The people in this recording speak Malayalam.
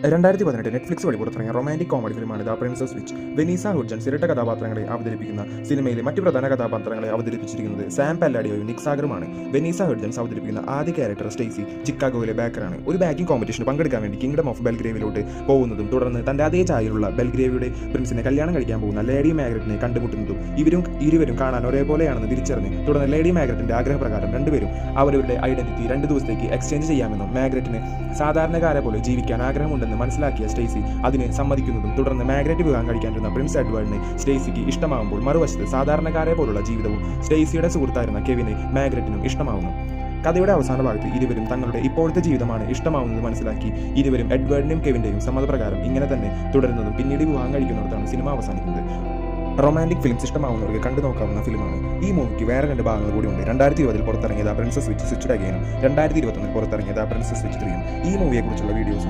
2018 നെറ്റ്ഫ്ലിക്സ് വഴി പുറത്തിറങ്ങിയ റൊമാൻറ്റിക് കോമഡി ഫിലിമാണ് the princess switch. Vanessa Hudgens ഇരട്ട കഥാപാത്രങ്ങളെ അവതരിപ്പിക്കുന്ന സിനിമയിലെ മറ്റ് പ്രധാന കഥാപാത്രങ്ങളെ അവതരിപ്പിച്ചിരിക്കുന്നത് സാം പല്ലാഡിയോയും നിക് സാഗറുമാണ്. വെനീസ ഹുഡ്ജൻസ് അവതരിപ്പിക്കുന്ന ആദ്യ ക്യാരക്ടർ സ്റ്റേസി ചിക്കാഗോയിലെ ബാക്കറാണ്. ഒരു ബാക്കിംഗ് കോമ്പറ്റീഷന് പങ്കെടുക്കാൻ വേണ്ടി കിങ്ഡം ഓഫ് ബെൽഗ്രേവിലോട്ട് പോകുന്നതും തുടർന്ന് തന്റെ അതേ ചായയിലുള്ള ബെൽഗ്രേവിയുടെ പ്രിൻസിനെ കല്യാണം കഴിക്കാൻ പോകുന്ന ലേഡി മാഗ്രറ്റിനെ കണ്ടുമുട്ടുന്നതും ഇരുവരും കാണാൻ ഒരേപോലെയാണെന്ന് തിരിച്ചറിഞ്ഞ് തുടർന്ന് ലേഡി മാഗ്രറ്റിന്റെ ആഗ്രഹപ്രകാരം രണ്ടുപേരും അവരുടെ ഐഡന്റിറ്റി 2 ദിവസത്തേക്ക് എക്സ്ചേഞ്ച് ചെയ്യാമെന്നും മാഗ്രറ്റിന് സാധാരണക്കാരെ പോലെ ജീവിക്കാൻ ആഗ്രഹമുണ്ടെന്ന് മനസ്സിലാക്കിയ സ്റ്റേസി അതിന് സമ്മതിക്കുന്നതും തുടർന്ന് മാഗ്രറ്റ് വിവാഹം കഴിക്കാനിരുന്ന പ്രിൻസ് എഡ്വേർഡിനെ സ്റ്റേസിക്ക് ഇഷ്ടമാവുമ്പോൾ മറുവശത്ത് സാധാരണക്കാരെ പോലുള്ള ജീവിതവും സ്റ്റേസിയുടെ സുഹൃത്തായിരുന്ന കെവിനെ മാഗ്രറ്റിനും ഇഷ്ടമാവുന്നു. കഥയുടെ അവസാന ഭാഗത്ത് ഇരുവരും തങ്ങളുടെ ഇപ്പോഴത്തെ ജീവിതമാണ് ഇഷ്ടമാവുന്നത് മനസ്സിലാക്കി ഇരുവരും എഡ്വേർഡിന്റെയും കെവിന്റെയും സമ്മതപ്രകാരം ഇങ്ങനെ തന്നെ തുടരുന്നതും പിന്നീട് വിവാഹം കഴിക്കുന്നിടത്താണ് സിനിമ അവസാനിക്കുന്നത്. റൊമാൻറ്റിക് ഫിലിംസ് ഇഷ്ടമാവുന്നവർക്ക് കണ്ടു നോക്കാവുന്ന ഫിലിമാണ്. ഈ മൂവിക്ക് വേറെ 2 ഭാഗങ്ങൾ കൂടിയുണ്ട്. 2020 പുറത്തിറങ്ങിയ ദ പ്രിൻസസ് സ്വിച്ച് അഗൈനും 2021 പുറത്തിറങ്ങിയ ദ പ്രിൻസസ് സ്വിച്ച് 3യും. ഈ മൂവിയെക്കുറിച്ചുള്ള വീഡിയോസും